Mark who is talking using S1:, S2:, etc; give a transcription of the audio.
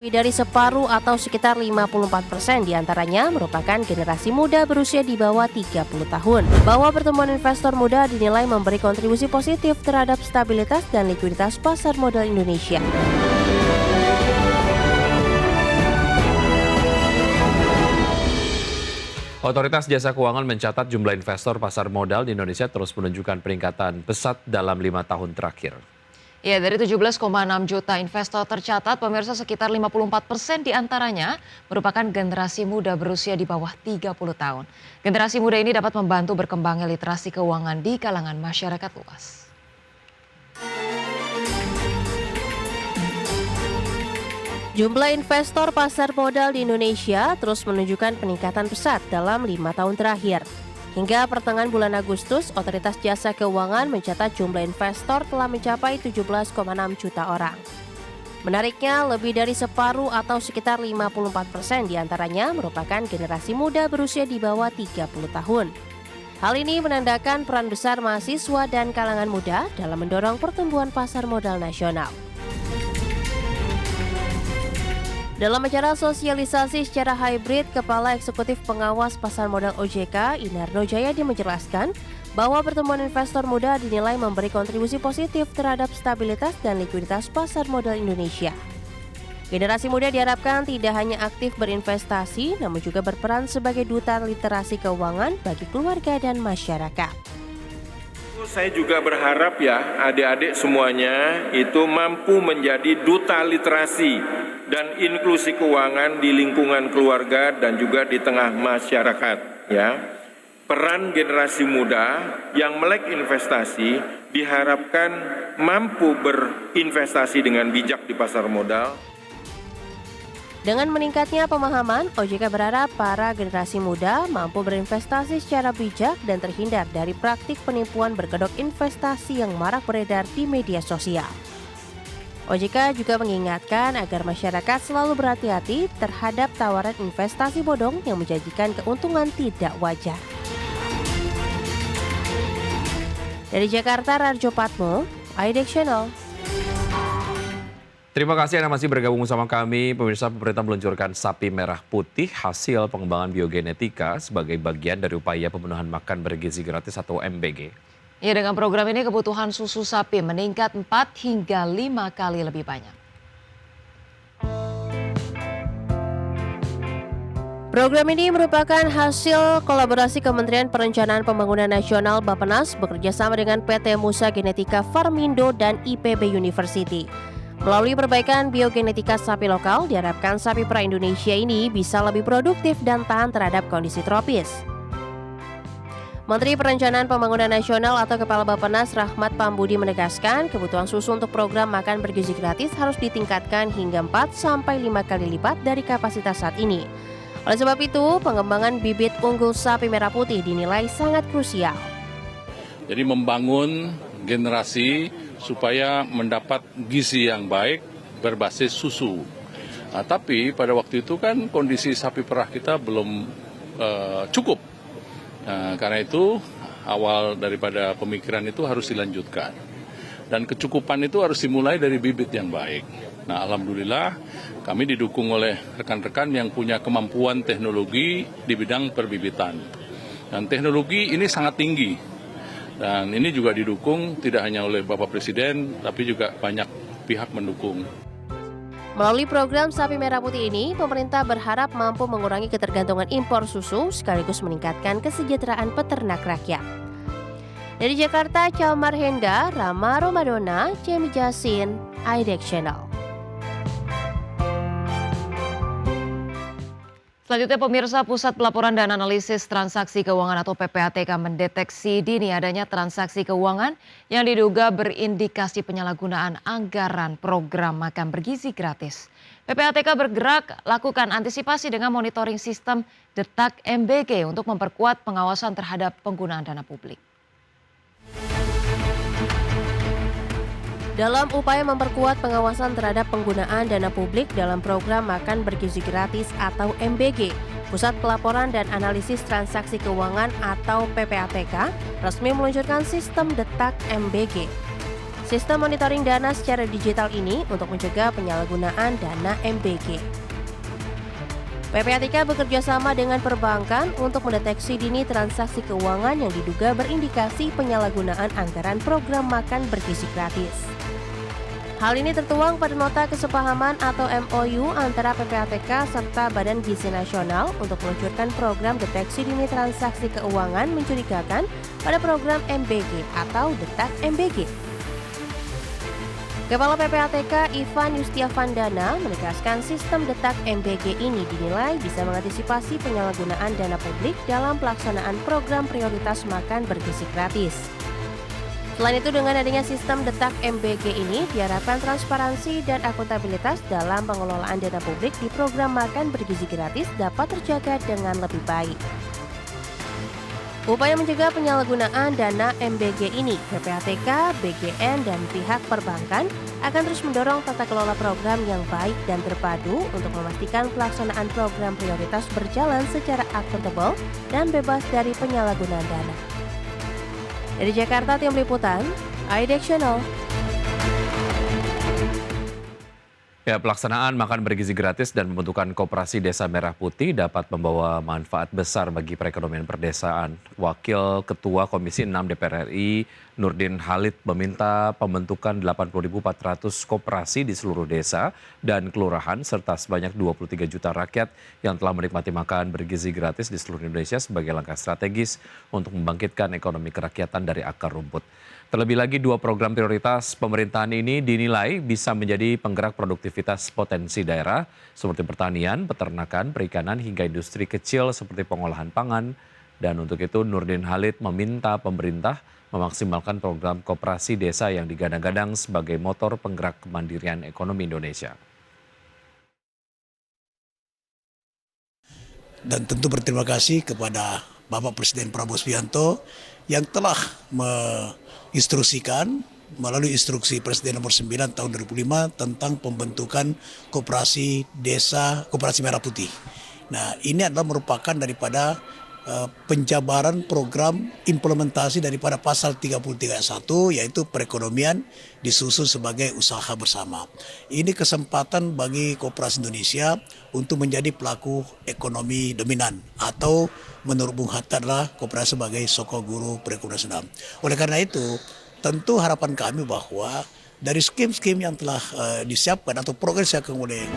S1: Lebih dari separuh atau sekitar 54% diantaranya merupakan generasi muda berusia di bawah 30 tahun. Bahwa pertumbuhan investor muda dinilai memberi kontribusi positif terhadap stabilitas dan likuiditas pasar modal Indonesia.
S2: Otoritas Jasa Keuangan mencatat jumlah investor pasar modal di Indonesia terus menunjukkan peningkatan pesat dalam 5 tahun terakhir.
S3: Ya, dari 17,6 juta investor tercatat, pemirsa sekitar 54% diantaranya merupakan generasi muda berusia di bawah 30 tahun. Generasi muda ini dapat membantu berkembangnya literasi keuangan di kalangan masyarakat luas.
S1: Jumlah investor pasar modal di Indonesia terus menunjukkan peningkatan pesat dalam 5 tahun terakhir. Hingga pertengahan bulan Agustus, Otoritas Jasa Keuangan mencatat jumlah investor telah mencapai 17,6 juta orang. Menariknya, lebih dari separuh atau sekitar 54% diantaranya merupakan generasi muda berusia di bawah 30 tahun. Hal ini menandakan peran besar mahasiswa dan kalangan muda dalam mendorong pertumbuhan pasar modal nasional. Dalam acara sosialisasi secara hybrid, Kepala Eksekutif Pengawas Pasar Modal OJK, Inarno Jayadi menjelaskan bahwa pertumbuhan investor muda dinilai memberi kontribusi positif terhadap stabilitas dan likuiditas pasar modal Indonesia. Generasi muda diharapkan tidak hanya aktif berinvestasi, namun juga berperan sebagai duta literasi keuangan bagi keluarga dan masyarakat.
S4: Saya juga berharap ya adik-adik semuanya itu mampu menjadi duta literasi dan inklusi keuangan di lingkungan keluarga dan juga di tengah masyarakat ya. Peran generasi muda yang melek investasi diharapkan mampu berinvestasi dengan bijak di pasar modal.
S1: Dengan meningkatnya pemahaman, OJK berharap para generasi muda mampu berinvestasi secara bijak dan terhindar dari praktik penipuan berkedok investasi yang marak beredar di media sosial. OJK juga mengingatkan agar masyarakat selalu berhati-hati terhadap tawaran investasi bodong yang menjanjikan keuntungan tidak wajar. Dari Jakarta, Rarjo Patmo, IDEX Channel.
S2: Terima kasih Anda masih bergabung bersama kami. Pemirsa, pemerintah meluncurkan sapi merah putih hasil pengembangan biogenetika sebagai bagian dari upaya pemenuhan makan bergizi gratis atau MBG.
S3: Ya, dengan program ini kebutuhan susu sapi meningkat 4 hingga 5 kali lebih banyak.
S1: Program ini merupakan hasil kolaborasi Kementerian Perencanaan Pembangunan Nasional Bappenas bekerjasama dengan PT Musa Genetika Farmindo dan IPB University. Melalui perbaikan biogenetika sapi lokal, diharapkan sapi perah Indonesia ini bisa lebih produktif dan tahan terhadap kondisi tropis. Menteri Perencanaan Pembangunan Nasional atau Kepala Bappenas Rahmat Pambudi menegaskan kebutuhan susu untuk program makan bergizi gratis harus ditingkatkan hingga 4-5 kali lipat dari kapasitas saat ini. Oleh sebab itu, pengembangan bibit unggul sapi merah putih dinilai sangat krusial.
S5: Jadi membangun generasi supaya mendapat gizi yang baik berbasis susu. Nah, tapi pada waktu itu kan kondisi sapi perah kita belum cukup. Nah, karena itu awal daripada pemikiran itu harus dilanjutkan. Dan kecukupan itu harus dimulai dari bibit yang baik. Nah, alhamdulillah kami didukung oleh rekan-rekan yang punya kemampuan teknologi di bidang perbibitan. Dan teknologi ini sangat tinggi. Dan ini juga didukung tidak hanya oleh Bapak Presiden, tapi juga banyak pihak mendukung.
S1: Melalui program Sapi Merah Putih ini, pemerintah berharap mampu mengurangi ketergantungan impor susu sekaligus meningkatkan kesejahteraan peternak rakyat. Dari Jakarta, Calmar Henda, Rama Romadona, Cemi Jasin, IDEX Channel.
S3: Selanjutnya, pemirsa, Pusat Pelaporan dan Analisis Transaksi Keuangan atau PPATK mendeteksi dini adanya transaksi keuangan yang diduga berindikasi penyalahgunaan anggaran program makan bergizi gratis. PPATK bergerak lakukan antisipasi dengan monitoring sistem detak MBG untuk memperkuat pengawasan terhadap penggunaan dana publik.
S1: Dalam upaya memperkuat pengawasan terhadap penggunaan dana publik dalam program Makan Bergizi Gratis atau MBG, Pusat Pelaporan dan Analisis Transaksi Keuangan atau PPATK resmi meluncurkan sistem detak MBG. sistem monitoring dana secara digital ini untuk mencegah penyalahgunaan dana MBG. PPATK bekerja sama dengan perbankan untuk mendeteksi dini transaksi keuangan yang diduga berindikasi penyalahgunaan anggaran program makan bergizi gratis. Hal ini tertuang pada nota kesepahaman atau MOU antara PPATK serta Badan Gizi Nasional untuk meluncurkan program deteksi dini transaksi keuangan mencurigakan pada program MBG atau Detak MBG. Kepala PPATK Ivan Yustiavandana menegaskan sistem Detak MBG ini dinilai bisa mengantisipasi penyalahgunaan dana publik dalam pelaksanaan program prioritas makan bergizi gratis. Selain itu, dengan adanya sistem Detak MBG ini diharapkan transparansi dan akuntabilitas dalam pengelolaan dana publik di program makan bergizi gratis dapat terjaga dengan lebih baik. Upaya mencegah penyalahgunaan dana MBG ini, PPATK, BGN, dan pihak perbankan akan terus mendorong tata kelola program yang baik dan terpadu untuk memastikan pelaksanaan program prioritas berjalan secara akuntabel dan bebas dari penyalahgunaan dana. Dari Jakarta, Tim Liputan, IDX Channel.
S2: Ya, pelaksanaan makan bergizi gratis dan pembentukan koperasi Desa Merah Putih dapat membawa manfaat besar bagi perekonomian perdesaan. Wakil Ketua Komisi 6 DPR RI, Nurdin Halid, meminta pembentukan 80.400 koperasi di seluruh desa dan kelurahan serta sebanyak 23 juta rakyat yang telah menikmati makan bergizi gratis di seluruh Indonesia sebagai langkah strategis untuk membangkitkan ekonomi kerakyatan dari akar rumput. Terlebih lagi, 2 program prioritas pemerintahan ini dinilai bisa menjadi penggerak produktivitas potensi daerah seperti pertanian, peternakan, perikanan, hingga industri kecil seperti pengolahan pangan. Dan untuk itu, Nurdin Halid meminta pemerintah memaksimalkan program koperasi desa yang digadang-gadang sebagai motor penggerak kemandirian ekonomi Indonesia.
S6: Dan tentu berterima kasih kepada Bapak Presiden Prabowo Subianto yang telah menginstruksikan melalui instruksi Presiden nomor 9 tahun 2005 tentang pembentukan koperasi desa, koperasi Merah Putih. Nah, ini adalah merupakan daripada penjabaran program implementasi daripada pasal 33 ayat 1 yaitu perekonomian disusun sebagai usaha bersama. Ini kesempatan bagi koperasi Indonesia untuk menjadi pelaku ekonomi dominan atau menurut Bung Hatta adalah koperasi sebagai soko guru perekonomian nasional. Oleh karena itu, tentu harapan kami bahwa dari skim-skim yang telah disiapkan atau program yang disiapkan oleh